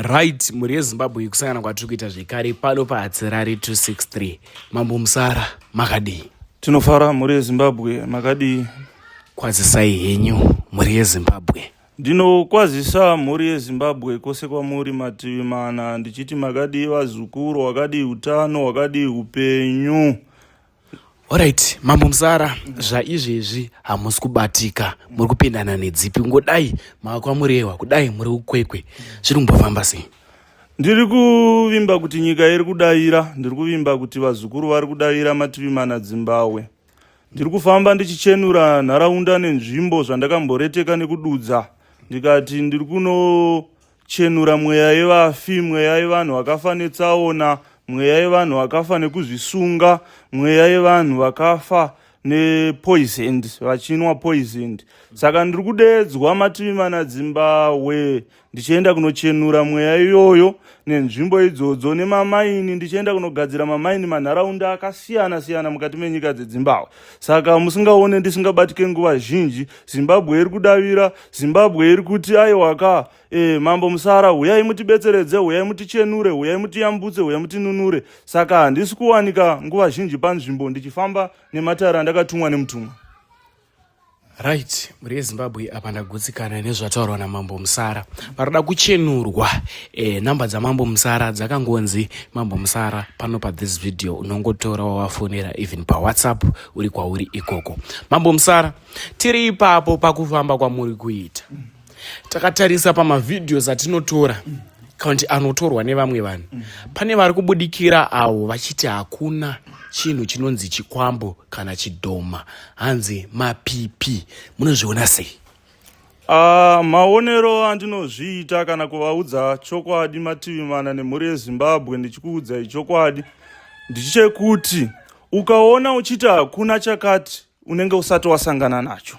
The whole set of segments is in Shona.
Right, muri yeZimbabwe kusangana kwatiri kuita zvekare pano paHatsirari 263. Mambo Musara, makadii? Tinofara muri yeZimbabwe, makadii? Kwazisai henyu muri yeZimbabwe. Ndinokwazisa muri yeZimbabwe kwose kwamuri mativi mana ndichiti makadii vazukuru, wakadii utano, wakadii upenyu. Alright, Mambo Musara, zvaizvezvi hamusi kubatika, muri kupindana nedzipi, ngodai mavakwamuriwa, kudai muri ukwekwe, zviri kumbofamba sei? Ndiri kuvimba kuti nyika iri kudaira, ndiri kuvimba kuti vazukuru vari kudaira mativi mana Zimbabwe. Ndiri kufamba ndichichenura nharaunda nenzvimbo zvandakamboreteka nekududza. Ndikati ndiri kunochenura mweya yevafi, mweya yevanhu vakafa netsaona, mweya yevanhu vakafa nekuzvisunga, mweya yevanhu vakafa nepoisoned, vachinwa poisoned. Saka ndiri kudeedzwa mativi mana Zimbabwe ndichienda kunochenura mweya iyoyo nenzvimbo idzodzo nemamaini, ndichienda kunogadzira mamaini manharaunda akasiyana siyana mukati menyika dzeZimbabwe. Saka musingaone ndisingabatike nguva zhinji, Zimbabwe iri kudavira, Zimbabwe iri kuti aiwaka, Mambo Musara, huyai mutibetseredze, huyai mutichenure, huyai mutiyambutse, huyai mutinunure. Saka handisi kuwanika nguva zhinji panzvimbo ndichifamba nematara andakatumwa nemutumwa. Right, muri yeZimbabwe apa ndagutsikana nezvataurwa naMambo Musara. Paroda kuchenurwa, namba dzaMambo Musara dzakangonzi Mambo Musara pano this video unongotora wawafonera even paWhatsApp uri kwauri ikoko. Mambo Musara, tiri ipapo pakufamba kwamuri kuita. Takatarisa pamavideos atinotora, kaunti anotorwa nevamwe vanhu. Pane vari kubudikira avo vachiti hakuna chinhu chinonzi chikwambo kana chidhoma, hanzi mapipi. Munozviona sei? Maonero andinozviita kana kuvaudza chokwadi mativi mana nemhuri yeZimbabwe, ndichikuudzai chokwadi ndichekuti ukaona uchiti hakuna chakati unenge usati wasangana nacho.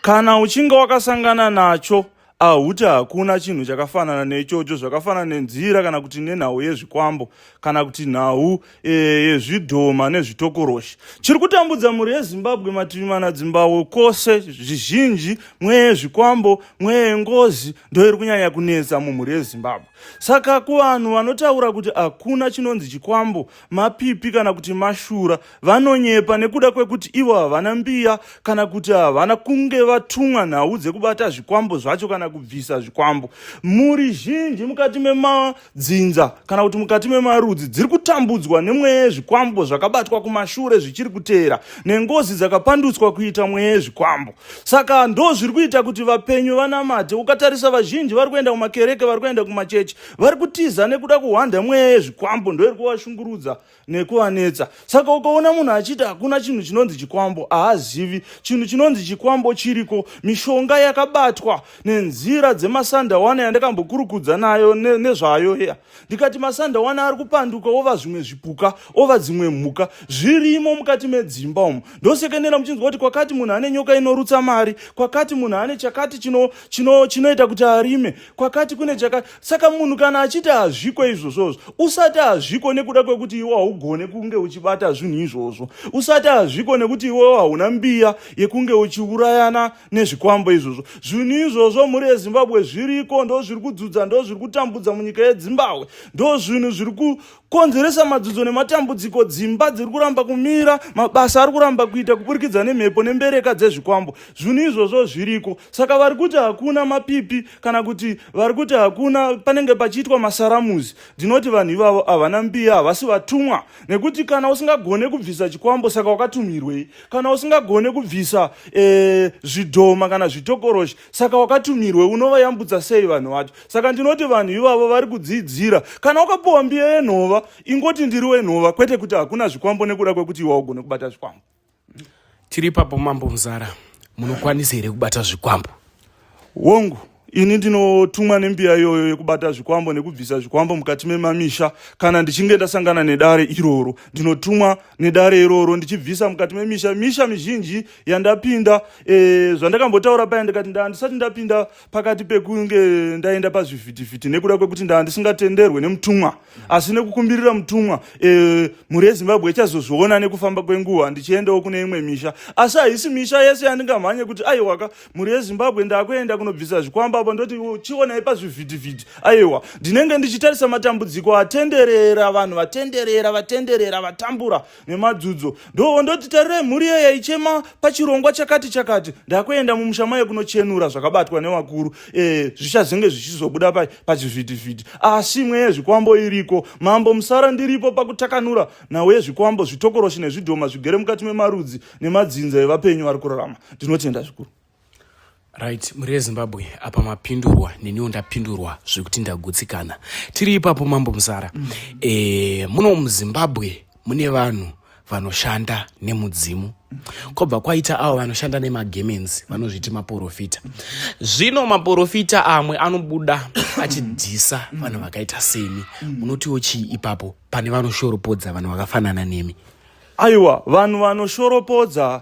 Kana uchinge wakasangana nacho, ahuti hakuna chinhu chakafanana nechocho, zvakafanana nenzira kana kuti nenhau yezvikwambo kana kuti nhau yezvidhoma nezvitokoroshi. Chiri kutambudza mhuri yeZimbabwe mativi mana Zimbabwe kwose zvizhinji, mweya yezvikwambo, mweya yengozi ndo iri kunyanya kunetsa mumhuri yeZimbabwe. Saka kuvanhu vanotaura kuti hakuna chinonzi chikwambo, mapipi kana kuti mashura, vanonyepa nekuda kwekuti ivo havana mbiya kana kuti havana kunge vatumwa nhau dzekubata zvikwambo zvacho kana kubvisa zvikwambo. Mhuri zhinji mukati memadzinza kana kuti mukati memarudzi dziri kutambudzwa nemweya yezvikwambo zvakabatwa kumashure zvichiri kuteera, nengozi dzakapandutswa kuita mweya yezvikwambo. Saka ndo zviri kuita kuti vapenyu vanamate. Ukatarisa vazhinji vari kuenda kumakereke, vari kuenda kumachechi, vari kutiza nekuda kuhwanda mweya yezvikwambo, ndo iri kuvashungurudza nekuvanetsa. Saka ukaona munhu achiti hakuna chinhu chinonzi chikwambo, haazivi chinhu chinonzi chikwambo chiriko. Mishonga yakabatwa nenzira dzemasandawana yandakambokurukudza nayo nezvayo heya. Ndikati masandawana ari kupanduka ova zvimwe zvipuka, ova dzimwe mhuka, zvirimo mukati medzimba umu. Ndosekenera muchinzwa kuti kwakati munhu ane nyoka inorutsa mari, kwakati munhu ane chakati chinoita kuti arime, kwakati kune chakati. Saka munhu kana achiti hazviko izvozvozvo, usati hazviko nekuda kwekuti iwe haugone kunge uchibata zvinhu izvozvo, usati hazviko nekuti iwe hauna mbiya yekunge uchiurayana nezvikwambo izvozvo. Zvinhu izvozvo mhuri yeZimbabwe zviriko, ndo zviri kudzudza, ndo zviri kutambudza munyika yeZimbabwe, ndo zvinhu zviri kukonzeresa madzudzo nematambudziko. Dzimba dziri kuramba kumira, mabasa ari kuramba kuita kuburikidza nemhepo nembereka dzezvikwambo. Zvinhu izvozvo zviriko. Saka vari kuti hakuna mapipi kana kuti vari kuti hakuna panenge pachiitwa masaramuzi, ndinoti vanhu ivavo havana mbiya, havasi vatumwa. Nekuti kana usingagone kubvisa chikwambo, saka wakatumirwei? Kana usingagone kubvisa zvidhoma kana zvitokoroshi, saka wakatumirwe? Unovayambutsa sei vanhu vacho? Saka ndinoti vanhu ivavo vari kudzidzira. Kana wakapiwa mbiya yenhova, ingoti ndiri wenhova, kwete kuti hakuna zvikwambo nekuda kwekuti iwe haugone kubata zvikwambo. Tiri papo Mambo Musara, munokwanisa here kubata zvikwambo? Wongu, ini ndinotumwa nembiya iyoyo yekubata zvikwambo nekubvisa zvikwambo mukati memamisha. Kana ndichinge ndasangana nedare iroro, ndinotumwa nedare iroro ndichibvisa mukati memisha. Misha mizhinji yandapinda, zvandakambotaura paya ndikati ndisati ndapinda pakati pekunge ndaenda pazvivhitivhiti nekuda kwekuti ndisingatenderwe nemutumwa, asi nekukumbirira mutumwa, mhuri yeZimbabwe ichazozviona nekufamba kwenguva ndichiendawo kune imwe misha. Asi haisi misha yese yandingamhanye kuti aiwaka mhuri yeZimbabwe ndakuenda kunobvisa zvikwamba ipapo ndoti chionai pazvivhitivhiti. Aiwa, ndinenge ndichitarisa matambudziko atenderera vanhu, vatenderera vatambura nemadzudzo. Ndoti tarirai mhuri iyo yaichema pachirongwa chakati ndakuenda mumusha mayo kunochenura zvakabatwa nevakuru. Zvichazenge zvichizobuda pachivhitivhiti. Asi mwe yezvikwambo iriko, mambo Musara ndiripo pakutakanura nawe yezvikwambo, zvitokoroshi nezvidhoma zvigere mukati memarudzi nemadzinza evapenyu vari kurarama. Ndinotenda zvikuru. Right, muri yeZimbabwe apa mapindurwa, neniwo ndapindurwa zvekuti ndagutsikana. Tiri ipapo mambo Musara. Muno muZimbabwe mune vanhu vanoshanda nemudzimu. Kobva kwaita avo vanoshanda nemagemens, vanozviti maprofita. Zvino maprofita amwe anobuda achidhisa vanhu vakaita semi. Munotiwo chii ipapo pane vanoshoropodza vanhu vakafanana nemi? Aiwa, vanhu vanoshoropodza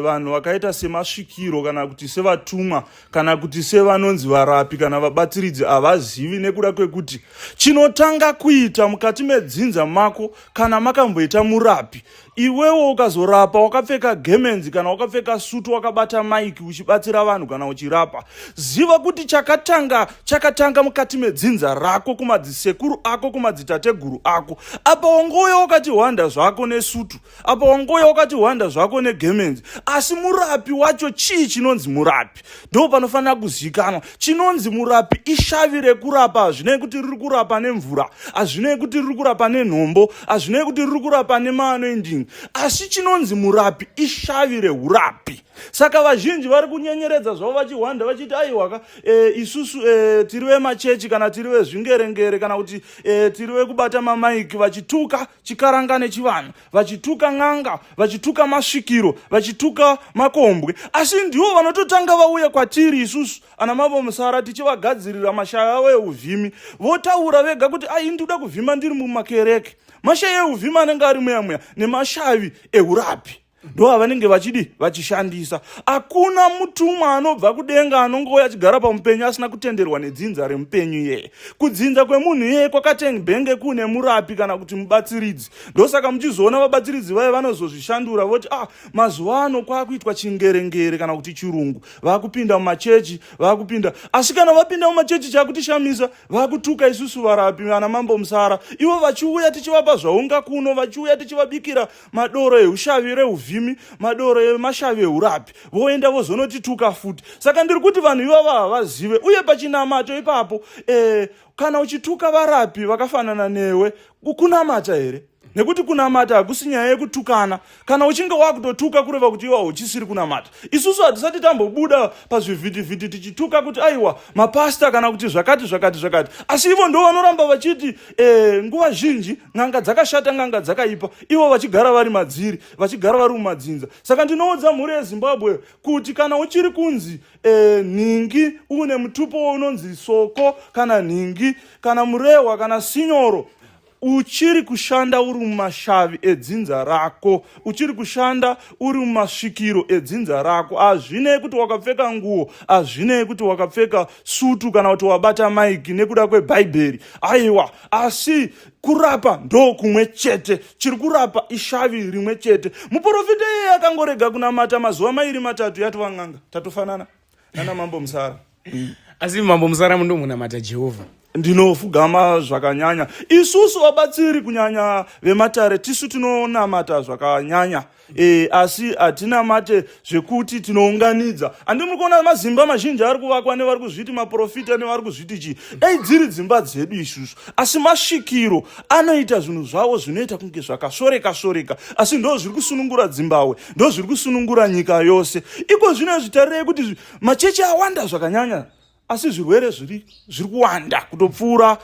vanhu vakaita semasvikiro kana kuti sevatumwa kana kuti sevanonzi varapi kana vabatsiridzi havazivi, nekuda kwekuti chinotanga kuita mukati medzinza mako kana makamboita murapi. Iwewo ukazorapa wakapfeka gemenzi kana wakapfeka sutu wakabata maiki uchibatsira vanhu kana uchirapa, ziva kuti chakatanga mukati medzinza rako, kumadzisekuru ako, kumadzitateguru ako. Apa wangoya wakati hwanda zvako nesutu, apa wangoya wakati hwanda zvako negemenzi, asi murapi wacho chii chinonzi murapi? Ndo panofanira kuzikanwa. Chinonzi murapi ishavi rekurapa. Hazvinei kuti riri kurapa nemvura, hazvinei kuti riri kurapa nenhombo, hazvinei kuti riri kurapa nemaanoendingi, asi chinonzi murapi ishavi reurapi. Saka vazhinji vari kunyenyeredza zvavo vachihwanda vachiti aiwaka isusu tiri vemachechi kana tiri vezvingerengere kana kuti tiri vekubata mamaiki, vachituka chikaranga nechivanhu, vachituka n'anga, vachituka masvikiro, vachituka makombwe. Asi ndivo vanototanga vauya kwatiri isusu ana mambo Musara tichivagadzirira mashaya avo euvhimi. Votaura vega kuti ndinoda kuvhima ndiri mumakereke. Mashaya euvhimi anenge ari muya nemashavi eurapi ndo avanenge vachishandisa. Hakuna mutumwa anobva kudenga anongouya achigara pamupenyu asina kutenderwa nedzinza remupenyu yeye. Kudzinza kwemunhu yeye kwakatengenge kune murapi kana kuti mubatsiridzi. Ndosaka muchizoona vabatsiridzi vaye vanozozvishandura voti mazuva ano kwakuitwa chingerengere kana kuti chirungu, vakupinda mumachechi, vakupinda. Asi kana vapinda mumachechi chakutishamisa, vakutuka isusu varapi ana mambo Musara. Ivo vachiuya tichivapa zvaunga kuno, vachiuya tichivabikira madoro eushavi reuvhimi, madoro emashavi eurapi, voenda vozonotituka futi. Saka ndiri kuti vanhu ivava havazive. Uye pachinamato ipapo kana uchituka varapi vakafanana newe, kunamata here? Nekuti kunamata hakusi nyaya yekutukana. Kana uchinge wakutotuka kureva kuti iwa uchisiri kunamata. Isusu hatisati tambobuda pazvivhitivhiti tichituka kuti aiwa mapasta kana kuti zvakati. Asi ivo ndo vanoramba vachiti nguva zhinji n'anga dzakashata, n'anga dzakaipa, ivo vachigara vari madziri, vachigara vari mumadzinza. Saka ndinoudza mhuri yeZimbabwe kuti kana uchiri kunzi nhingi une mutupo unonzi soko kana nhingi kana murewa kana sinyoro, uchiri kushanda uri mumashavi edzinza rako, uchiri kushanda uri mumasvikiro edzinza rako, hazvinei kuti wakapfeka nguo, hazvinei kuti wakapfeka sutu kana kuti wabata maiki nekuda kwebhaibheri. Aiwa, asi kurapa ndo kumwe chete, chiri kurapa ishavi rimwe chete. Muprofita yeye akangorega kunamata mazuva mairi matatu yatova n'anga, tatofanana nana mambo Musara. Asi mambo Musara mundo munamata Jehovha. Ndinofugama zvakanyanya. Isusu vabatsiri kunyanya vematare tisu tinonamata zvakanyanya. Asi hatinamate zvekuti tinounganidza. Handimuri kuona mazimba mazhinji ari kuvakwa nevari kuzviti maprofita nevari kuzviti chii. Dai dziri dzimba dzedu isusu. Asi masvikiro anoita zvinhu zvavo zvinoita kunge zvakashoreka. Asi ndo zviri kusunungura Zimbabwe, ndo zviri kusunungura nyika yose. Iko zvino zvitarirei kuti machechi awanda zvakanyanya. Asi zvirwere zviri kuwanda kutopfuura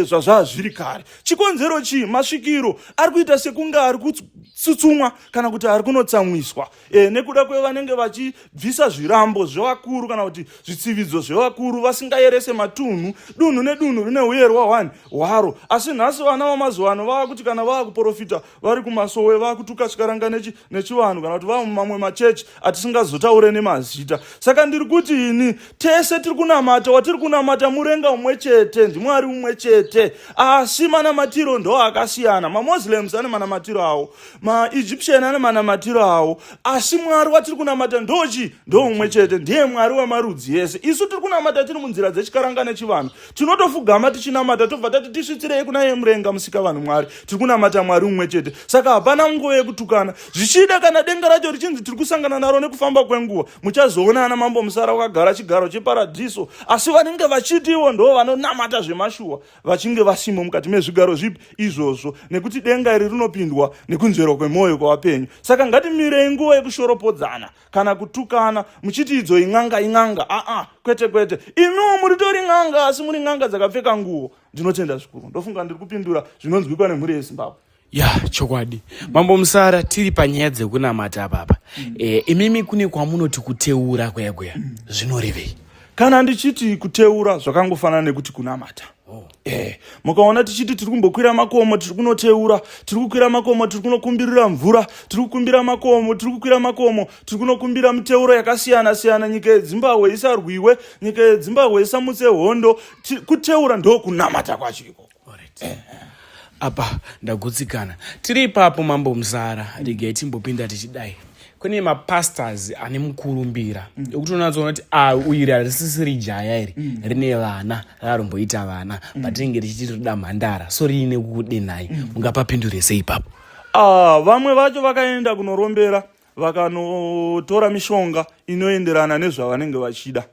zvazviri kare. Chikonzero chii? Masvikiro ari kuita sekunge ari kutsutsumwa kana kuti ari kunotsamwiswa nekuda kwevanenge vachibvisa zvirambo zvevakuru kana kuti zvitsividzo zvevakuru vasingayerese matunhu. Dunhu nedunhu rine uyerwa hwaro. Asi nhasi vana vamazuva ano vava kuti kana vava kuprofita vari kumasowe vava kutuka chikaranga nechivanhu kana kuti vava mumamwe machechi atisingazotaure nemazita. Saka ndiri kuti ini tese tiri kunama kunamata, watiri kunamata murenga umwe chete, ndimwari umwe chete, asi manamatiro ndo akasiyana. MaMuslims ane manamatiro awo, maEgyptian ane manamatiro awo, asi mwari watiri kunamata ndo umwe chete, ndiye mwari wamarudzi ese. Isu tiri kunamata tiri munzira dzechikaranga nechivanhu, tinotofugama tichinamata tobva tati tisvitsirei kuna iye murenga musika vanhu mwari, tiri kunamata mwari umwe chete. Saka hapana nguva yekutukana. Zvichida kana denga racho richinzi tiri kusangana naro nekufamba kwenguva, muchazoona ana mambo musara wakagara chigaro cheparadhiso, asi vanenge vachitiwo ndo vanonamata zvemashuwa vachinge vasimo mukati mezvigaro zvipi izvozvo, nekuti denga iri rinopindwa nekunzvera kwemwoyo kwavapenyu. Saka ngatimirei nguva yekushoropodzana kana kutukana muchiti idzo ing'anga. Kwete imiwo muritori ng'anga, asi muri ng'anga dzakapfeka nguo. Ndinotenda zvikuru, ndofunga ndiri kupindura zvinonzwikwa nemhuri yeZimbabwe. Chokwadi mambo musara, tiri panyaya dzekunamata apapa. Imimi kune kwamunoti kuteura kweya zvinorevei? Kana ndichiti kuteura zvakangofanana nekuti kunamata. Mukaona tichiti tiri kumbokwira makomo tiri kunoteura, tiri kukwira makomo tiri kunokumbirira mvura, tiri kukumbira makomo tiri kukwira makomo tiri kunokumbira miteuro yakasiyana siyana, nyika yeZimbabwe isarwiwe, nyika yeZimbabwe isamutse hondo. Kuteura ndo kunamata kwacho ikoko. Apa ndagutsikana, tiri ipapo mambo musara, regai timbopinda tichidai. Kune mapastors ane mukurumbira yokuti unowanzoona kuti uiri harisisiri jaya iri rine vana rakaromboita vana patinenge tichiti toda mhandara, so riine kudenai, mungapapindure sei ipapo? Vamwe vacho vakaenda kunorombera vakanotora mishonga inoenderana nezvavanenge vachida.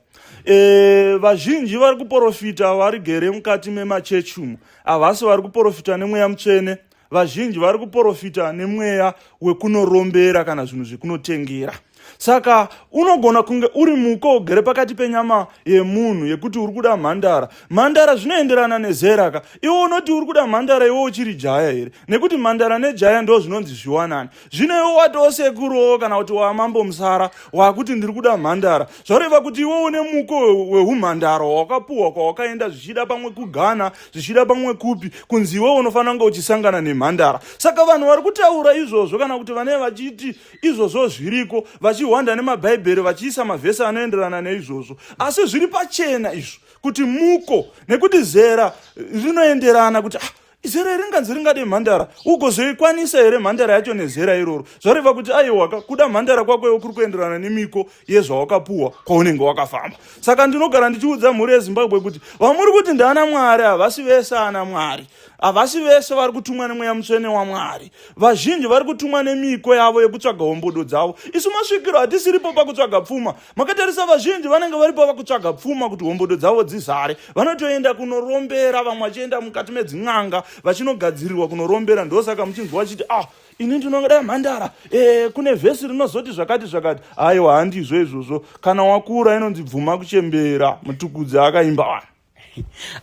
Vazhinji vari kuprofita vari gere mukati memachechi umu, havasi vari kuprofita nemweya mutsvene. Vazhinji vari kuprofita nemweya wekunorombera kana zvinhu zvekunotengera. Saka unogona kunge uri muko ugere pakati penyama yemunhu yekuti uri kuda mhandara zvinoenderana nezeraka. Iwe unoti uri kuda mhandara iwe uchiri jaya here, nekuti mhandara nejaya ndo zvinonzi zviwanani. Zvino iwe watoo sekuruwo kana kuti wamambo musara wakuti ndiri kuda mhandara, zvareva kuti iwe une muko wehumhandara wakapuwa kwawakaenda, zvichida pamwe kuGhana, zvichida pamwe kupi, kunzi iwe unofanira kunge uchisangana nemhandara. Saka vanhu vari kutaura izvozvo kana kuti vanenge vachiti izvozvo zviriko, vachihwanda nemabhaibheri vachiisa mavhesi anoenderana neizvozvo, asi zviri pachena izvo kuti muko nekuti zera rinoenderana kuti zera ringanzi ringade mhandara, ugozoikwanisa here mhandara yacho nezera iroro. Zvareva kuti aiwa kuda mhandara kwako kuri kuenderana nemiko yezvawakapuwa kwaunenge wakafamba. Saka ndinogara ndichiudza mhuri yeZimbabwe kuti vamuri kuti ndana Mwari havasi vese ana Mwari, havasi vese vari kutumwa nemweya mutsvene waMwari. Vazhinji vari kutumwa nemiko yavo yekutsvaga hombodo dzavo. Isu masvikiro hatisiripo pakutsvaga pfuma. Makatarisa vazhinji vanenge varipo vakutsvaga pfuma kuti hombodo dzavo dzizare, vanotoenda kunorombera, vamwe vachienda mukati medzin'anga vachinogadzirirwa kunorombera. Ndosaka muchinzwa vachiti ini ndinoda mhandara, kune vhesi rinozoti zvakati. Aiwa, handizvo izvozvo. Kana wakura inonzi bvuma kuchembera, mutukudzi akaimba vanhu.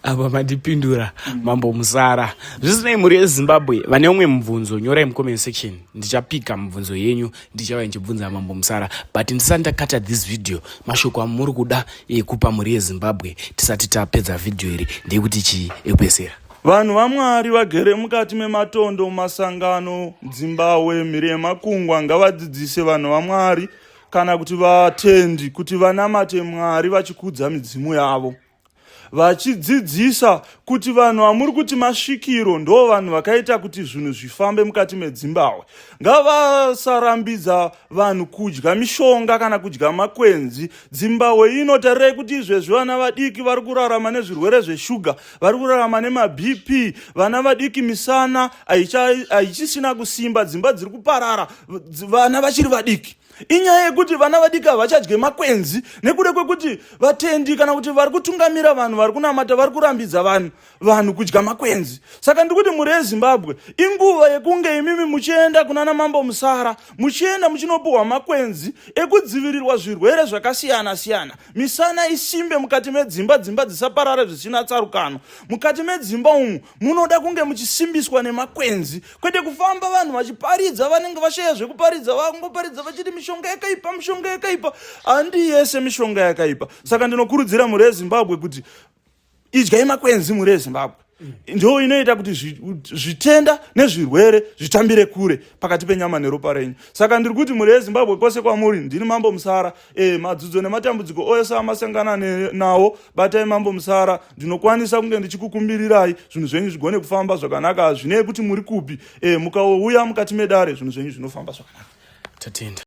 Apa mandipindura mambo musara. Zvisinei mhuri yeZimbabwe, vane umwe mubvunzo nyorai mucomment section, ndichapika mibvunzo yenyu ndichava ndichibvunza mambo musara. But ndisati ndakata this video, mashoko amuri kuda ekupa mhuri yeZimbabwe tisati tapedza video iri ndekuti chii ekupesera? Vanhu vaMwari vagere mukati mematondo, masangano, Zimbabwe, mhiri yemakungwa ngavadzidzise vanhu vaMwari kana kuti vatendi kuti vanamate Mwari vachikudza midzimu yavo, vachidzidzisa kuti vanhu vamuri kuti masvikiro ndo vanhu vakaita kuti zvinhu zvifambe mukati meZimbabwe. Ngavasarambidza vanhu kudya mishonga kana kudya makwenzi. Zimbabwe inotarirei kuti izvezvi vana vadiki vari kurarama nezvirwere zveshuga, vari kurarama nemaBP, vana vadiki misana haichisina kusimba, dzimba dziri kuparara, vana vachiri vadiki. Inyaya yekuti vana vadiki havachadye makwenzi nekuda kwekuti vatendi kana kuti vari kutungamira vanhu vari kunamata vari kurambidza vanhu kudya makwenzi. Saka ndikuti mhuri yeZimbabwe, inguva yekunge imimi muchienda kunana mambo musara, muchienda muchinopuhwa makwenzi ekudzivirirwa zvirwere zvakasiyana siyana. Misana isimbe mukati medzimba, dzimba dzisaparara zvisina tsarukano. Mukati medzimba umu munoda kunge muchisimbiswa nemakwenzi, kwete kufamba vanhu vachiparidza vanenge vashaya zvekuparidza, vangoparidza vachiti mishonga yakaipa. Handi yese mishonga yakaipa. Saka ndinokurudzira mhuri yeZimbabwe kuti idyai makwenzi mhuri yeZimbabwe. ndo inoita kuti zvitenda nezvirwere zvitambire kure pakati penyama neropa renyu. Saka ndiri kuti mhuri yeZimbabwe kwose kwamuri, ndini Mambo Musara. Madzudzo nematambudziko ose amasangana nawo, batai Mambo Musara. Ndinokwanisa kunge ndichikukumbirirai zvinhu zvenyu zvigone kufamba zvakanaka. Hazvinei kuti muri kupi, mukauya mukati medare zvinhu zvenyu zvinofamba zvakanaka. Tatenda.